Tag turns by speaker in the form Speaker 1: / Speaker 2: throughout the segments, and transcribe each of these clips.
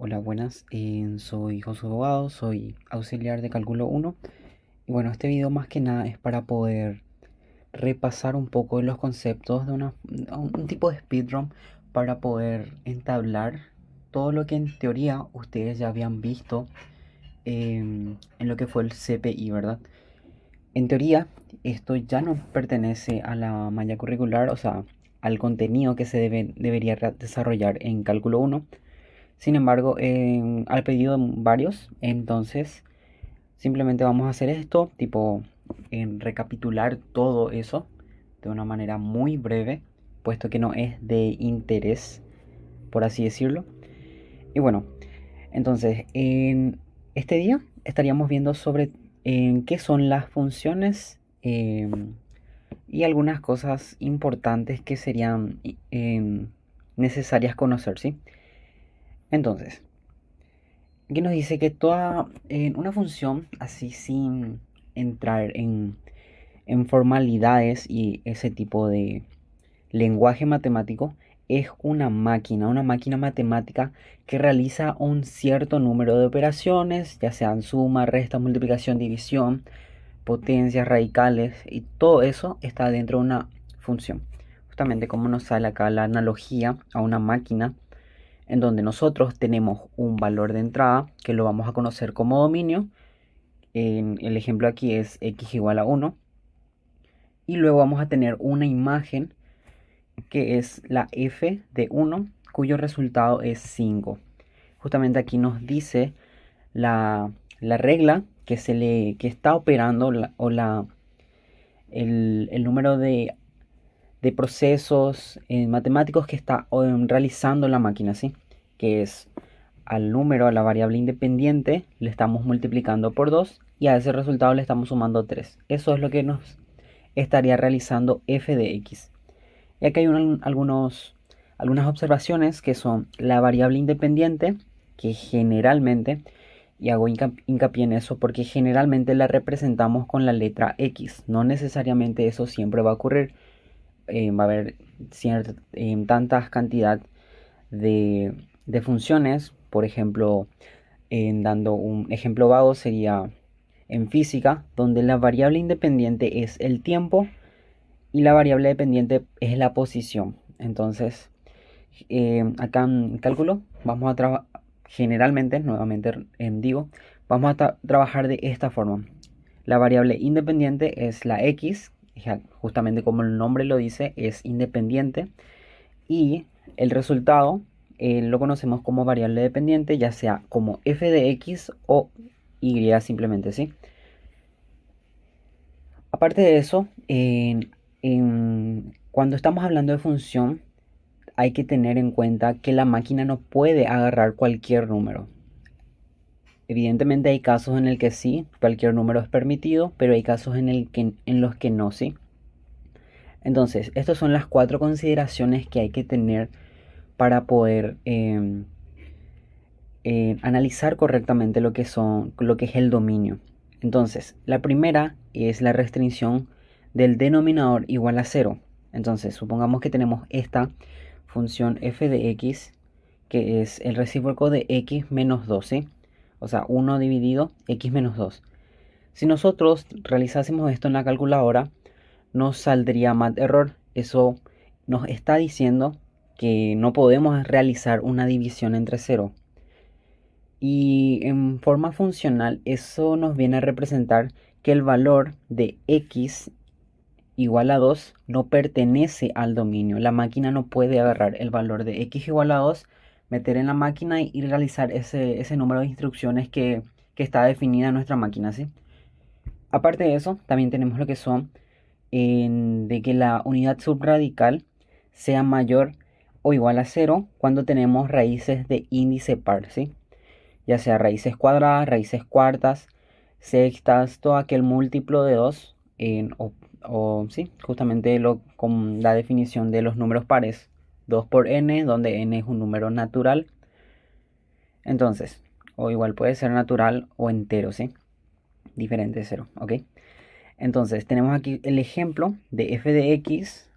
Speaker 1: Hola, buenas. Soy José Abogado, soy auxiliar de cálculo uno. Y bueno, este video más que nada es para poder repasar un poco de los conceptos de un tipo de speedrun para poder entablar todo lo que en teoría ustedes ya habían visto en lo que fue el CPI, ¿verdad? En teoría, esto ya no pertenece a la malla curricular, o sea, al contenido que debería desarrollar en cálculo uno. Sin embargo, al pedido de varios, entonces simplemente vamos a hacer esto, tipo recapitular todo eso de una manera muy breve, puesto que no es de interés, por así decirlo. Y bueno, entonces en este día estaríamos viendo sobre qué son las funciones y algunas cosas importantes que serían necesarias conocer, ¿sí? Entonces, aquí nos dice que toda una función, así sin entrar en formalidades y ese tipo de lenguaje matemático, es una máquina matemática que realiza un cierto número de operaciones, ya sean suma, resta, multiplicación, división, potencias, radicales, y todo eso está dentro de una función. Justamente como nos sale acá la analogía a una máquina en donde nosotros tenemos un valor de entrada que lo vamos a conocer como dominio. En el ejemplo aquí es x igual a 1. Y luego vamos a tener una imagen que es la f de 1, cuyo resultado es 5. Justamente aquí nos dice la regla que está operando el número de procesos matemáticos que está realizando la máquina, ¿sí? Que es al número, a la variable independiente, le estamos multiplicando por 2 y a ese resultado le estamos sumando 3. Eso es lo que nos estaría realizando f de x. Y acá hay algunas observaciones que son la variable independiente, que generalmente, y hago hincapié en eso porque generalmente la representamos con la letra x. No necesariamente eso siempre va a ocurrir. Va a haber tantas cantidad de, de funciones. Por ejemplo, dando un ejemplo vago sería en física, donde la variable independiente es el tiempo y la variable dependiente es la posición. Entonces, acá en cálculo vamos a trabajar, generalmente, nuevamente digo, vamos a trabajar de esta forma. La variable independiente es la x, justamente como el nombre lo dice, es independiente. Y el resultado lo conocemos como variable dependiente, ya sea como f de x o y simplemente, ¿sí? Aparte de eso, cuando estamos hablando de función, hay que tener en cuenta que la máquina no puede agarrar cualquier número. Evidentemente hay casos en el que sí, cualquier número es permitido, pero hay casos en los que no, sí. Entonces, estas son las cuatro consideraciones que hay que tener para poder analizar correctamente lo que es el dominio. Entonces, la primera es la restricción del denominador igual a cero. Entonces, supongamos que tenemos esta función f de x, que es el recíproco de x menos 2, ¿sí? O sea, 1 dividido x menos 2. Si nosotros realizásemos esto en la calculadora, nos saldría mal error. Eso nos está diciendo que no podemos realizar una división entre cero. Y en forma funcional, eso nos viene a representar que el valor de x igual a 2 no pertenece al dominio. La máquina no puede agarrar el valor de x igual a 2, meter en la máquina y realizar ese número de instrucciones que está definida en nuestra máquina, ¿sí? Aparte de eso, también tenemos lo que son de que la unidad subradical sea mayor o igual a cero cuando tenemos raíces de índice par, ¿sí? Ya sea raíces cuadradas, raíces cuartas, sextas, todo aquel múltiplo de 2, sí, justamente con la definición de los números pares, 2 por n, donde n es un número natural. Entonces, o igual puede ser natural o entero, ¿sí? Diferente de 0, ¿ok? Entonces, tenemos aquí el ejemplo de f de x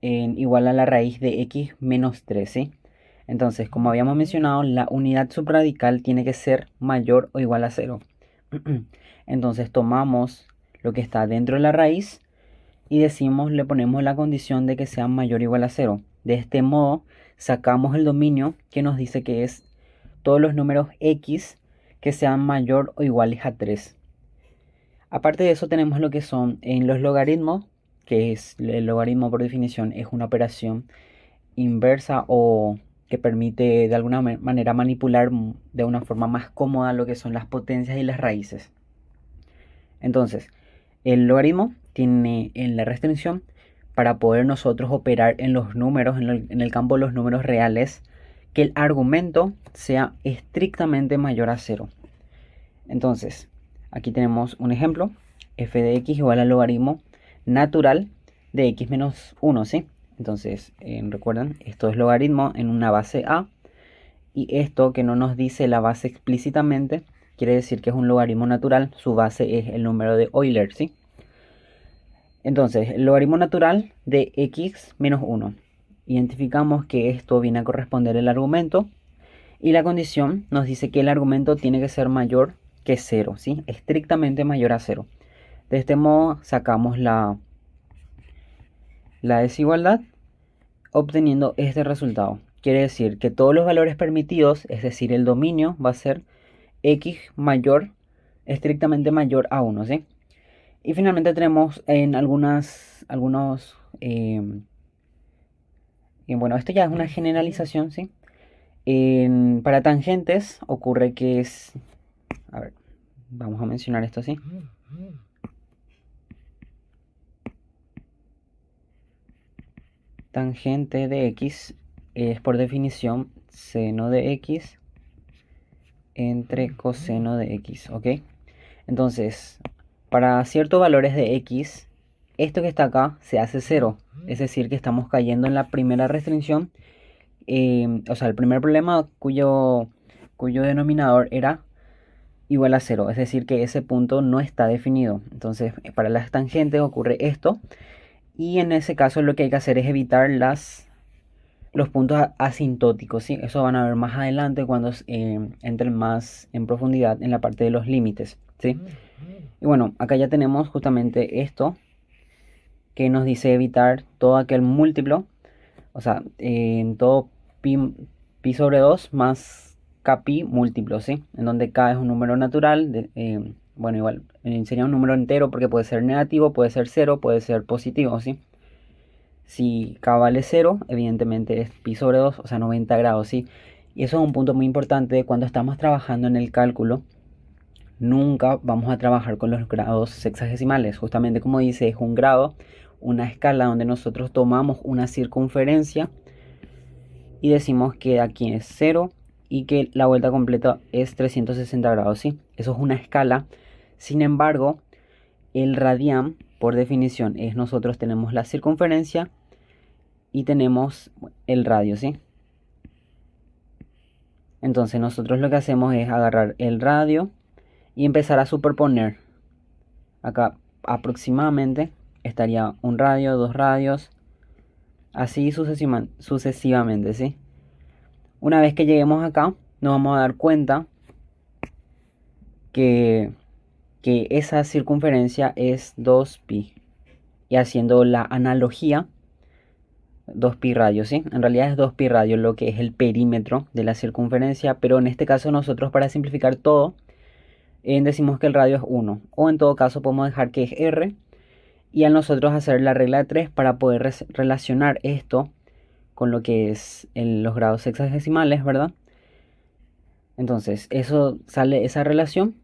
Speaker 1: igual a la raíz de x menos 3, ¿sí? Entonces, como habíamos mencionado, la unidad subradical tiene que ser mayor o igual a 0. Entonces tomamos lo que está dentro de la raíz y le ponemos la condición de que sea mayor o igual a 0. De este modo, sacamos el dominio que nos dice que es todos los números x que sean mayor o iguales a 3. Aparte de eso tenemos lo que son en los logaritmos, que es el logaritmo por definición es una operación inversa o que permite de alguna manera manipular de una forma más cómoda lo que son las potencias y las raíces. Entonces, el logaritmo tiene en la restricción para poder nosotros operar en los números, en el campo de los números reales, que el argumento sea estrictamente mayor a 0. Entonces, aquí tenemos un ejemplo, f de x igual al logaritmo natural de x menos 1, ¿sí? Entonces, recuerden, esto es logaritmo en una base a, y esto que no nos dice la base explícitamente, quiere decir que es un logaritmo natural, su base es el número de Euler, ¿sí? Entonces, el logaritmo natural de x menos 1. Identificamos que esto viene a corresponder el argumento, y la condición nos dice que el argumento tiene que ser mayor que 0, ¿sí? Estrictamente mayor a 0. De este modo sacamos la desigualdad obteniendo este resultado. Quiere decir que todos los valores permitidos, es decir, el dominio va a ser x mayor, estrictamente mayor a 1, ¿sí? Y finalmente tenemos en bueno, esto ya es una generalización, ¿sí? Para tangentes ocurre que es, a ver, vamos a mencionar esto así. Tangente de x es por definición seno de x entre coseno de x, ¿ok? Entonces, para ciertos valores de x, esto que está acá se hace 0. Es decir, que estamos cayendo en la primera restricción, o sea, el primer problema cuyo denominador era igual a 0. Es decir, que ese punto no está definido. Entonces, para las tangentes ocurre esto. Y en ese caso lo que hay que hacer es evitar los puntos asintóticos, ¿sí? Eso van a ver más adelante cuando entren más en profundidad en la parte de los límites, ¿sí? Y bueno, acá ya tenemos justamente esto que nos dice evitar todo aquel múltiplo, o sea, en todo pi sobre 2 más kpi múltiplo, ¿sí? En donde k es un número natural, bueno, igual sería un número entero porque puede ser negativo, puede ser 0, puede ser positivo, ¿sí? Si k vale 0, evidentemente es pi sobre 2, o sea 90 grados, ¿sí? Y eso es un punto muy importante cuando estamos trabajando en el cálculo. Nunca vamos a trabajar con los grados sexagesimales. Justamente como dice, es un grado, una escala donde nosotros tomamos una circunferencia y decimos que aquí es 0 y que la vuelta completa es 360 grados, ¿sí? Eso es una escala. Sin embargo, el radián, por definición, es nosotros tenemos la circunferencia y tenemos el radio, ¿sí? Entonces nosotros lo que hacemos es agarrar el radio y empezar a superponer. Acá aproximadamente estaría un radio, dos radios, así sucesivamente, ¿sí? Una vez que lleguemos acá, nos vamos a dar cuenta que, esa circunferencia es 2pi. Y haciendo la analogía, 2pi radio, ¿sí? En realidad es 2pi radio lo que es el perímetro de la circunferencia, pero en este caso nosotros para simplificar todo, decimos que el radio es 1. O en todo caso podemos dejar que es r. Y a nosotros hacer la regla de 3 para poder relacionar esto con lo que es los grados sexagesimales, ¿verdad? Entonces, eso sale esa relación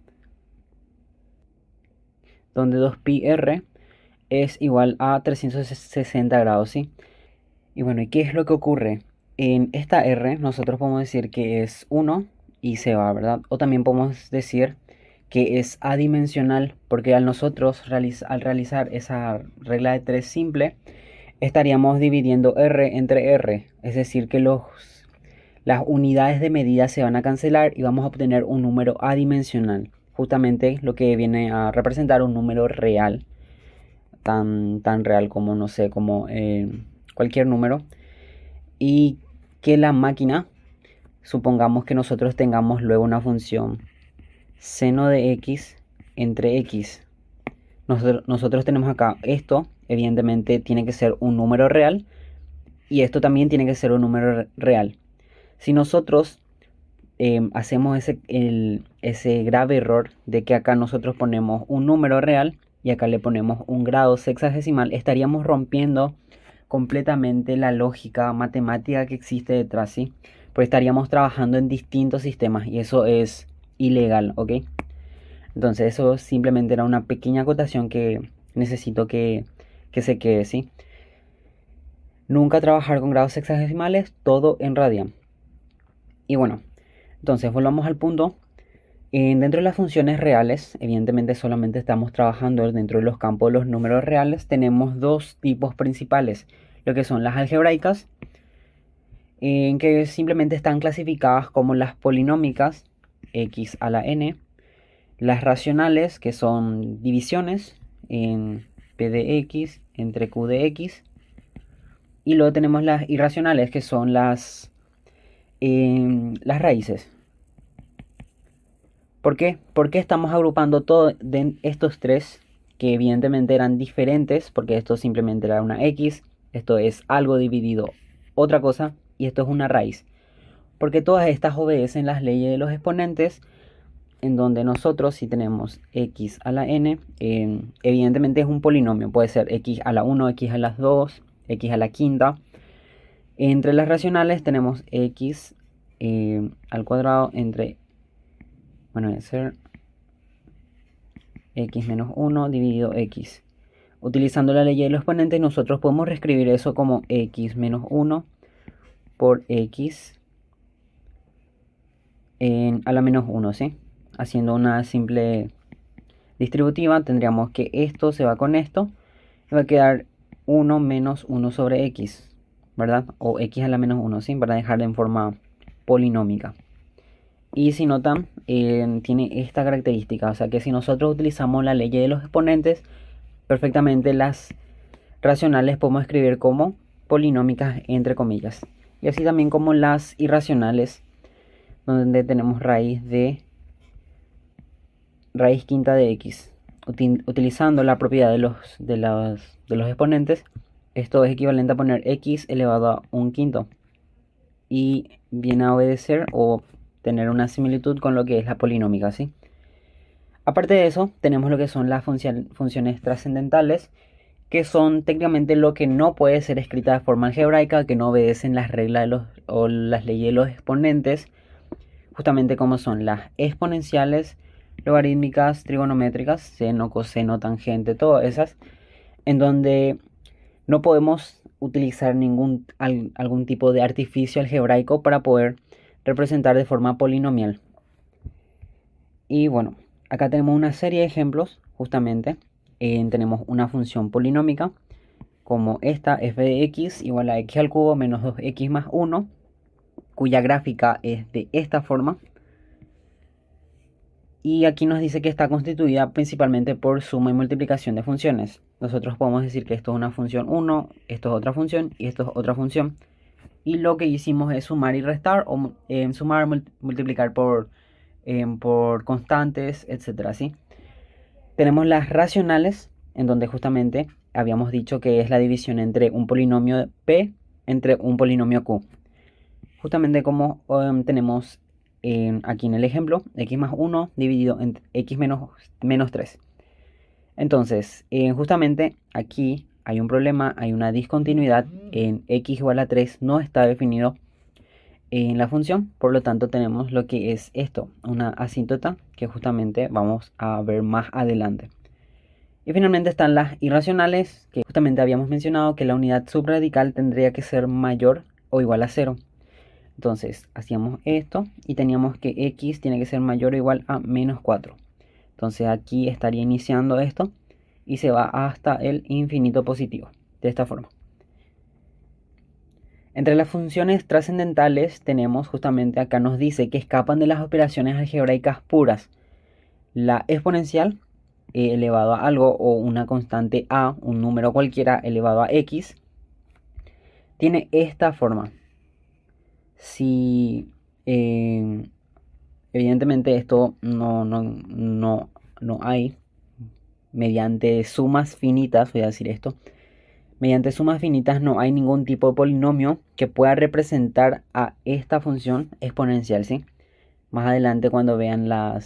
Speaker 1: donde 2πr es igual a 360 grados, ¿sí? Y bueno, ¿y qué es lo que ocurre? En esta r nosotros podemos decir que es 1 y se va, ¿verdad? O también podemos decir que es adimensional porque al nosotros al realizar esa regla de 3 simple, estaríamos dividiendo r entre r, es decir que las unidades de medida se van a cancelar y vamos a obtener un número adimensional, justamente lo que viene a representar un número real, tan real como, no sé, como cualquier número, y que la máquina supongamos que nosotros tengamos luego una función seno de x entre x. Nosotros tenemos acá esto, evidentemente tiene que ser un número real, y esto también tiene que ser un número real. Si nosotros hacemos ese grave error de que acá nosotros ponemos un número real y acá le ponemos un grado sexagesimal, estaríamos rompiendo completamente la lógica matemática que existe detrás, ¿sí? Porque estaríamos trabajando en distintos sistemas y eso es ilegal, ¿ok? Entonces eso simplemente era una pequeña acotación que necesito que se quede, ¿sí? Nunca trabajar con grados sexagesimales, todo en radian. Y bueno, entonces volvamos al punto. Dentro de las funciones reales, evidentemente solamente estamos trabajando dentro de los campos de los números reales. Tenemos dos tipos principales, lo que son las algebraicas, en que simplemente están clasificadas como las polinómicas, x a la n, las racionales, que son divisiones en p de x entre q de x, y luego tenemos las irracionales, que son las raíces. ¿Por qué? Porque estamos agrupando todo de estos tres, que evidentemente eran diferentes, porque esto simplemente era una x, esto es algo dividido otra cosa, y esto es una raíz. Porque todas estas obedecen las leyes de los exponentes, en donde nosotros si tenemos x a la n, evidentemente es un polinomio, puede ser x a la 1, x a las 2, x a la quinta. Entre las racionales tenemos x al cuadrado entre, bueno, debe ser x menos 1 dividido x. Utilizando la ley de los exponentes nosotros podemos reescribir eso como x menos 1 por x a la menos 1, ¿sí? Haciendo una simple distributiva tendríamos que esto se va con esto y va a quedar 1 menos 1 sobre x, ¿verdad? O x a la menos 1, ¿sí? Para dejar en forma polinómica. Y si notan, tiene esta característica, o sea que si nosotros utilizamos la ley de los exponentes, perfectamente las racionales podemos escribir como polinómicas entre comillas. Y así también como las irracionales, donde tenemos raíz quinta de x. Utilizando la propiedad de los exponentes, esto es equivalente a poner x elevado a un quinto. Y viene a obedecer o tener una similitud con lo que es la polinómica, ¿sí? Aparte de eso, tenemos lo que son las funciones trascendentales, que son técnicamente lo que no puede ser escrita de forma algebraica, que no obedecen las reglas o las leyes de los exponentes, justamente como son las exponenciales, logarítmicas, trigonométricas, seno, coseno, tangente, todas esas, en donde no podemos utilizar algún tipo de artificio algebraico para poder representar de forma polinomial. Y bueno, acá tenemos una serie de ejemplos, justamente. Tenemos una función polinómica, como esta, f de x igual a x al cubo menos 2x más 1, cuya gráfica es de esta forma. Y aquí nos dice que está constituida principalmente por suma y multiplicación de funciones. Nosotros podemos decir que esto es una función 1, esto es otra función y esto es otra función. Y lo que hicimos es sumar y restar, o sumar, multiplicar por constantes, etcétera, ¿sí? Tenemos las racionales, en donde justamente habíamos dicho que es la división entre un polinomio p entre un polinomio q. Justamente como tenemos aquí en el ejemplo, x más 1 dividido entre x menos 3. Entonces, justamente aquí hay un problema, hay una discontinuidad en x igual a 3, no está definido en la función, por lo tanto tenemos lo que es esto, una asíntota que justamente vamos a ver más adelante. Y finalmente están las irracionales, que justamente habíamos mencionado que la unidad subradical tendría que ser mayor o igual a 0. Entonces hacíamos esto y teníamos que x tiene que ser mayor o igual a menos 4. Entonces aquí estaría iniciando esto y se va hasta el infinito positivo, de esta forma. Entre las funciones trascendentales tenemos justamente acá nos dice que escapan de las operaciones algebraicas puras. La exponencial elevado a algo o una constante a, un número cualquiera elevado a x, tiene esta forma. Si Eh, Evidentemente esto no hay mediante sumas finitas, voy a decir esto, mediante sumas finitas no hay ningún tipo de polinomio que pueda representar a esta función exponencial, ¿sí? Más adelante cuando vean la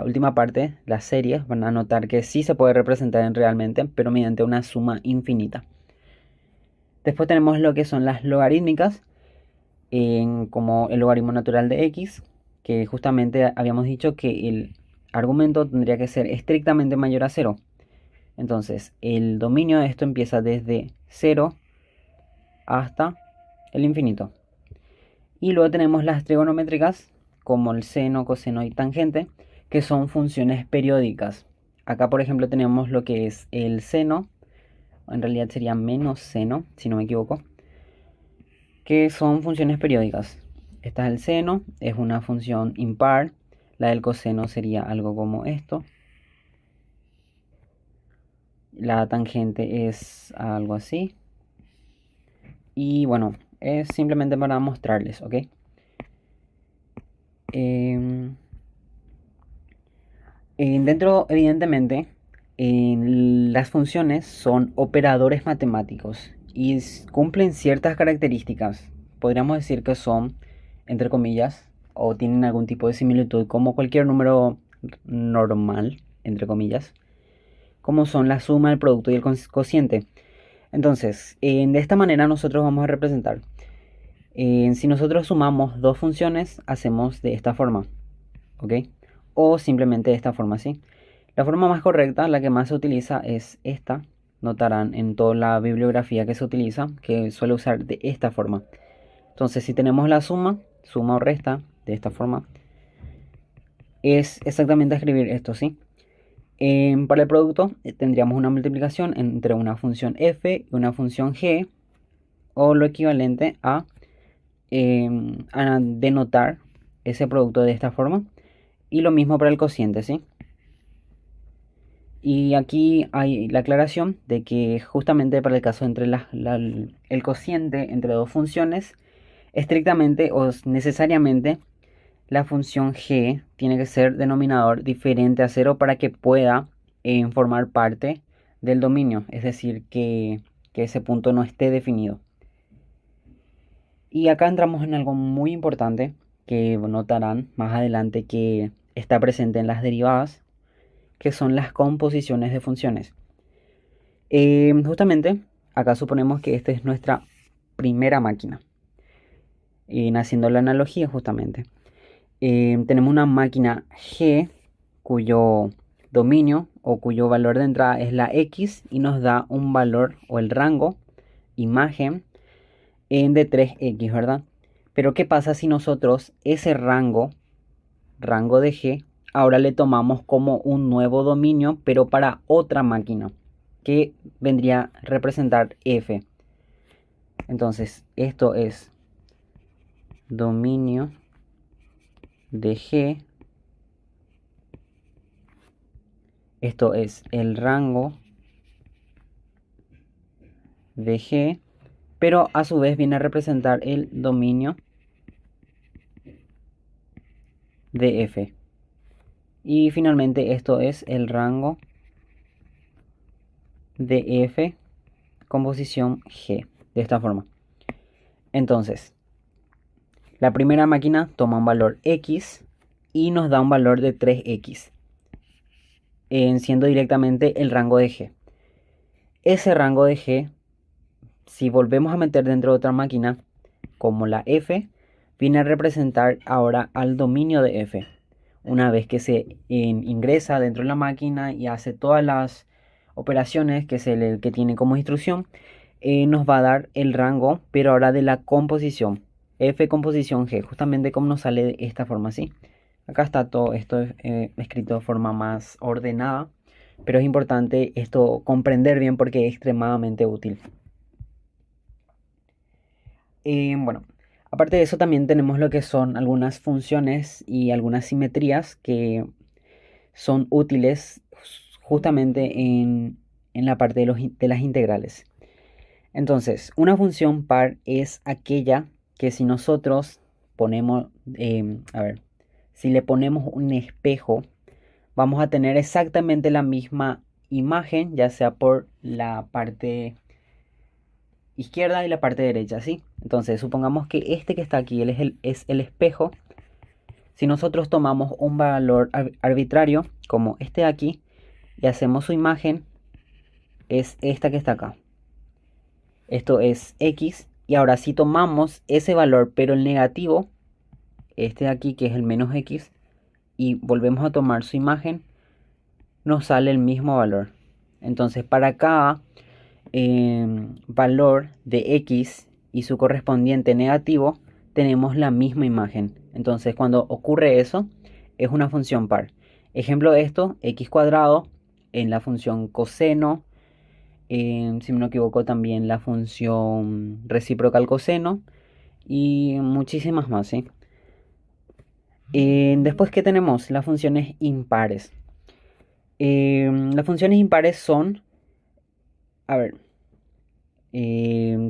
Speaker 1: última parte, las series, van a notar que sí se puede representar en realmente, pero mediante una suma infinita. Después tenemos lo que son las logarítmicas, como el logaritmo natural de x, que justamente habíamos dicho que el argumento tendría que ser estrictamente mayor a 0. Entonces, el dominio de esto empieza desde 0 hasta el infinito. Y luego tenemos las trigonométricas, como el seno, coseno y tangente, que son funciones periódicas. Acá, por ejemplo, tenemos lo que es el seno, en realidad sería menos seno, si no me equivoco, que son funciones periódicas. Esta es el seno, es una función impar. La del coseno sería algo como esto. La tangente es algo así. Y bueno, es simplemente para mostrarles, ¿ok? Dentro, evidentemente, las funciones son operadores matemáticos y cumplen ciertas características. Podríamos decir que son, entre comillas, o tienen algún tipo de similitud como cualquier número normal, entre comillas, como son la suma, el producto y el cociente. Entonces, de esta manera nosotros vamos a representar. Si nosotros sumamos dos funciones, hacemos de esta forma, ¿ok? O simplemente de esta forma, ¿sí? La forma más correcta, la que más se utiliza, es esta. Notarán en toda la bibliografía que se utiliza que suele usar de esta forma. Entonces, si tenemos la suma o resta, de esta forma, es exactamente escribir esto, ¿sí? Para el producto tendríamos una multiplicación entre una función f y una función g, o lo equivalente a denotar ese producto de esta forma. Y lo mismo para el cociente, ¿sí? Y aquí hay la aclaración de que justamente para el caso entre el cociente entre dos funciones, estrictamente o necesariamente la función g tiene que ser denominador diferente a 0 para que pueda formar parte del dominio, es decir, que ese punto no esté definido. Y acá entramos en algo muy importante que notarán más adelante que está presente en las derivadas, que son las composiciones de funciones. Justamente, acá suponemos que esta es nuestra primera máquina. Haciendo la analogía justamente. Tenemos una máquina G cuyo dominio o cuyo valor de entrada es la X y nos da un valor o el rango imagen de 3X, ¿verdad? Pero ¿qué pasa si nosotros ese rango de G, ahora le tomamos como un nuevo dominio, pero para otra máquina, que vendría a representar F? Entonces, esto es dominio de G. Esto es el rango de G, pero a su vez viene a representar el dominio de F. Y finalmente esto es el rango de F composición G, de esta forma. Entonces, la primera máquina toma un valor X y nos da un valor de 3X, siendo directamente el rango de G. Ese rango de G, si volvemos a meter dentro de otra máquina, como la F, viene a representar ahora al dominio de F. Una vez que se ingresa dentro de la máquina y hace todas las operaciones que tiene como instrucción, nos va a dar el rango, pero ahora de la composición. F composición G, justamente como nos sale de esta forma, ¿sí? Acá está todo esto escrito de forma más ordenada, pero es importante esto comprender bien porque es extremadamente útil. Bueno, aparte de eso también tenemos lo que son algunas funciones y algunas simetrías que son útiles justamente en la parte de las integrales. Entonces, una función par es aquella que si nosotros ponemos, si le ponemos un espejo, vamos a tener exactamente la misma imagen, ya sea por la parte izquierda y la parte derecha, ¿sí? Entonces, supongamos que este que está aquí es el espejo. Si nosotros tomamos un valor arbitrario, como este de aquí, y hacemos su imagen, es esta que está acá. Esto es X. Y ahora si tomamos ese valor, pero el negativo, este de aquí que es el menos X, y volvemos a tomar su imagen, nos sale el mismo valor. Entonces para cada valor de X y su correspondiente negativo, tenemos la misma imagen. Entonces cuando ocurre eso, es una función par. Ejemplo de esto, x cuadrado en la función coseno, si no me equivoco también la función recíproca al coseno y muchísimas más, ¿sí? Después que tenemos las funciones impares. Las funciones impares son, a ver,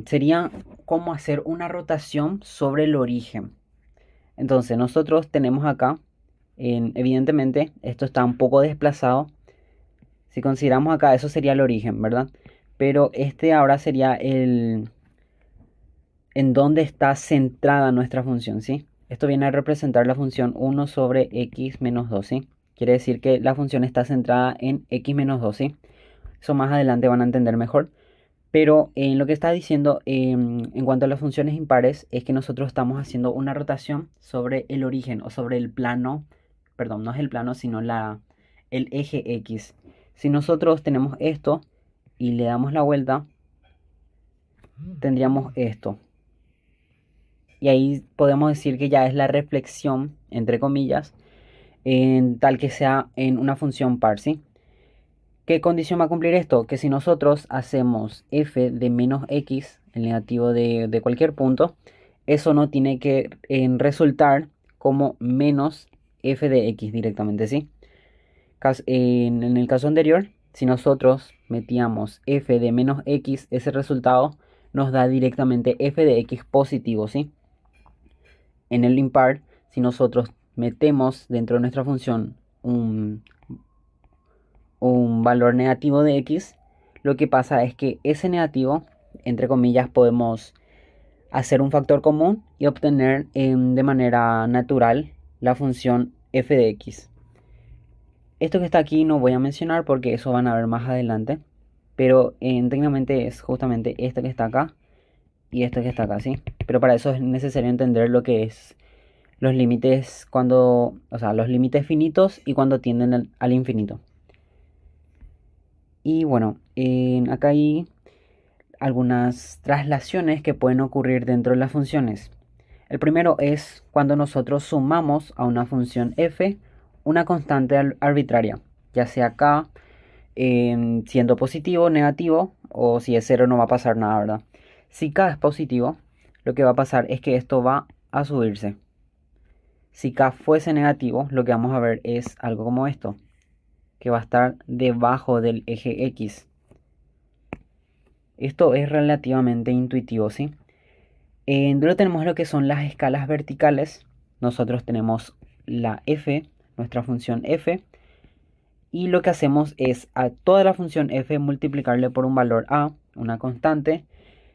Speaker 1: sería como hacer una rotación sobre el origen. Entonces nosotros tenemos acá, evidentemente esto está un poco desplazado. Si consideramos acá, eso sería el origen, ¿verdad? Pero este ahora sería el en donde está centrada nuestra función, ¿sí? Esto viene a representar la función 1 sobre x menos 2, ¿sí? Quiere decir que la función está centrada en x menos 2, ¿sí? Eso más adelante van a entender mejor. Pero lo que está diciendo en cuanto a las funciones impares es que nosotros estamos haciendo una rotación sobre el origen o sobre el plano, perdón, no es el plano, sino el eje X. Si nosotros tenemos esto y le damos la vuelta, tendríamos esto. Y ahí podemos decir que ya es la reflexión, entre comillas, en tal que sea en una función par, ¿sí? ¿Qué condición va a cumplir esto? Que si nosotros hacemos f de menos x, el negativo de cualquier punto, eso no tiene que resultar como menos f de x directamente, ¿sí? En el caso anterior, si nosotros metíamos f de menos x, ese resultado nos da directamente f de x positivo, ¿sí? En el impar, si nosotros metemos dentro de nuestra función un valor negativo de x, lo que pasa es que ese negativo, entre comillas, podemos hacer un factor común y obtener de manera natural la función f de x. Esto que está aquí no voy a mencionar porque eso van a ver más adelante, pero técnicamente es justamente esto que está acá y esto que está acá, ¿sí? Pero para eso es necesario entender lo que es los límites cuando, o sea, los límites finitos y cuando tienden al infinito. Y bueno, acá hay algunas traslaciones que pueden ocurrir dentro de las funciones. El primero es cuando nosotros sumamos a una función f una constante arbitraria, ya sea k siendo positivo, negativo, o si es cero no va a pasar nada, ¿verdad? Si k es positivo, lo que va a pasar es que esto va a subirse. Si k fuese negativo, lo que vamos a ver es algo como esto, que va a estar debajo del eje X. Esto es relativamente intuitivo, ¿sí? Luego tenemos lo que son las escalas verticales. Nosotros tenemos la f, nuestra función f, y lo que hacemos es a toda la función f multiplicarle por un valor a, una constante,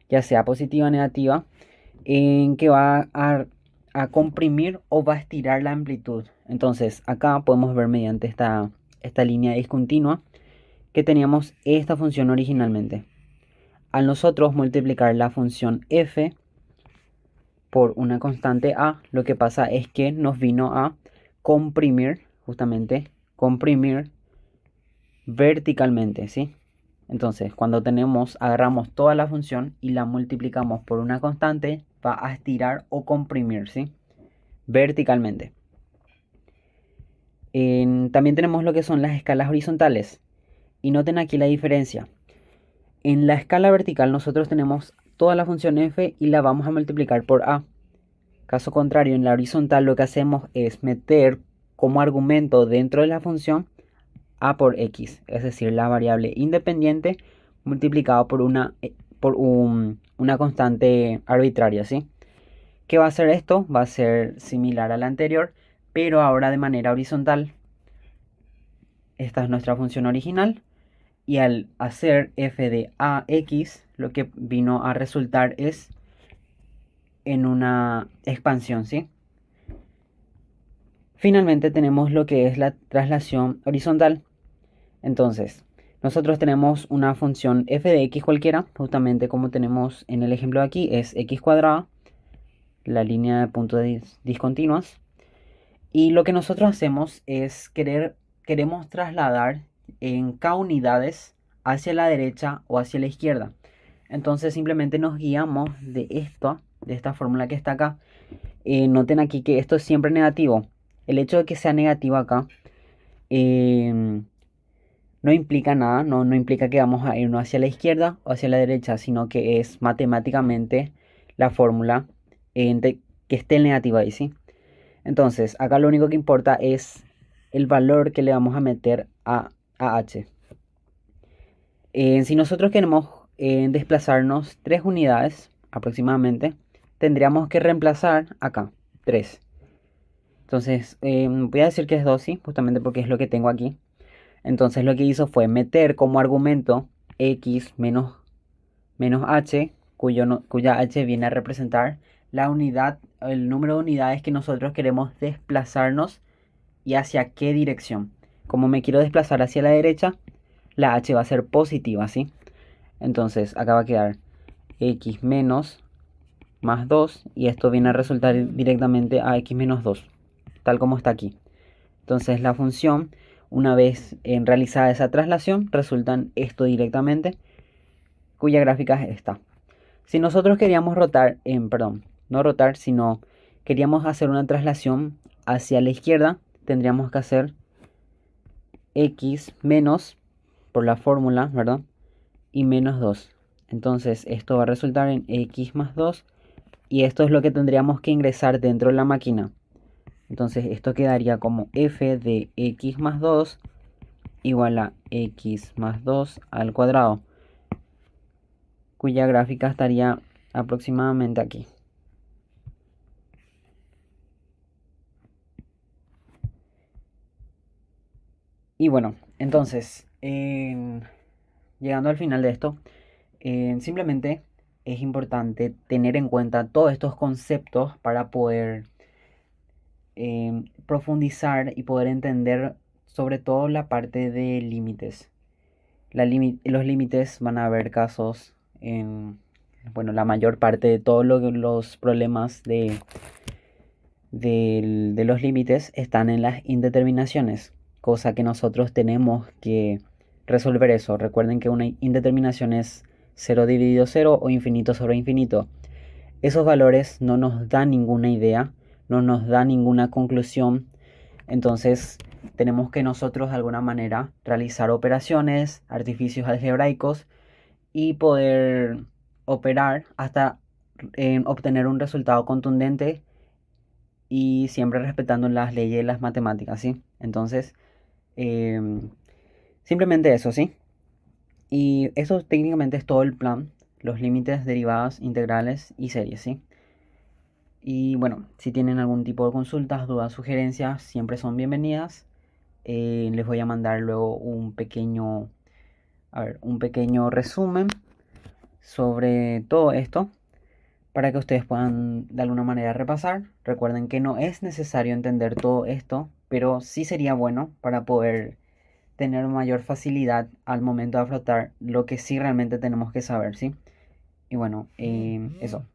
Speaker 1: ya sea positiva o negativa, en que va a comprimir o va a estirar la amplitud. Entonces acá podemos ver mediante esta línea discontinua que teníamos esta función originalmente. Al nosotros multiplicar la función f por una constante a, lo que pasa es que nos vino a comprimir, justamente, comprimir verticalmente, ¿sí? Entonces, cuando agarramos toda la función y la multiplicamos por una constante, va a estirar o comprimir, ¿sí? Verticalmente. También tenemos lo que son las escalas horizontales. Y noten aquí la diferencia. En la escala vertical nosotros tenemos toda la función f y la vamos a multiplicar por a. Caso contrario, en la horizontal lo que hacemos es meter como argumento dentro de la función a por x, es decir, la variable independiente multiplicado por una constante arbitraria, ¿sí? ¿Qué va a hacer esto? Va a ser similar a la anterior, pero ahora de manera horizontal. Esta es nuestra función original. Y al hacer f de ax, lo que vino a resultar es en una expansión, ¿sí? Finalmente tenemos lo que es la traslación horizontal. Entonces, nosotros tenemos una función f de x cualquiera, justamente como tenemos en el ejemplo de aquí, es x cuadrada, la línea de puntos discontinuos. Y lo que nosotros hacemos es queremos trasladar en k unidades hacia la derecha o hacia la izquierda. Entonces simplemente nos guiamos de esta fórmula que está acá. Noten aquí que esto es siempre negativo. El hecho de que sea negativo acá no implica nada, no implica que vamos a irnos hacia la izquierda o hacia la derecha, sino que es matemáticamente la fórmula que esté negativa ahí, ¿sí? Entonces, acá lo único que importa es el valor que le vamos a meter a h. Si nosotros queremos desplazarnos 3 unidades aproximadamente, tendríamos que reemplazar acá 3. Entonces, voy a decir que es 2, ¿sí? Justamente porque es lo que tengo aquí. Entonces lo que hizo fue meter como argumento x menos h, cuya h viene a representar la unidad, el número de unidades que nosotros queremos desplazarnos y hacia qué dirección. Como me quiero desplazar hacia la derecha, la h va a ser positiva, ¿sí? Entonces acá va a quedar x menos más 2 y esto viene a resultar directamente a x menos 2, tal como está aquí. Entonces la función, una vez realizada esa traslación, resulta en esto directamente, cuya gráfica es esta. Si nosotros queríamos rotar, perdón, no rotar, sino queríamos hacer una traslación hacia la izquierda, tendríamos que hacer x menos, por la fórmula, ¿verdad? Y menos 2. Entonces esto va a resultar en x más 2 y esto es lo que tendríamos que ingresar dentro de la máquina. Entonces esto quedaría como f de x más 2 igual a x más 2 al cuadrado, cuya gráfica estaría aproximadamente aquí. Y bueno, entonces, llegando al final de esto, simplemente es importante tener en cuenta todos estos conceptos para poder profundizar y poder entender sobre todo la parte de límites. Los límites van a haber casos en, bueno, la mayor parte de todos los problemas de los límites están en las indeterminaciones, cosa que nosotros tenemos que resolver eso. Recuerden que una indeterminación es 0 dividido 0 o infinito sobre infinito. Esos valores no nos dan ninguna idea, no nos dan ninguna conclusión. Entonces tenemos que nosotros de alguna manera realizar operaciones, artificios algebraicos y poder operar hasta obtener un resultado contundente y siempre respetando las leyes de las matemáticas, ¿sí? Entonces, simplemente eso, ¿sí? Y eso técnicamente es todo el plan, los límites, derivadas, integrales y series, ¿sí? Y bueno, si tienen algún tipo de consultas, dudas, sugerencias, siempre son bienvenidas. Les voy a mandar luego un pequeño resumen sobre todo esto para que ustedes puedan de alguna manera repasar. Recuerden que no es necesario entender todo esto, pero sí sería bueno para poder tener mayor facilidad al momento de afrontar lo que sí realmente tenemos que saber, ¿sí? Y bueno, eso.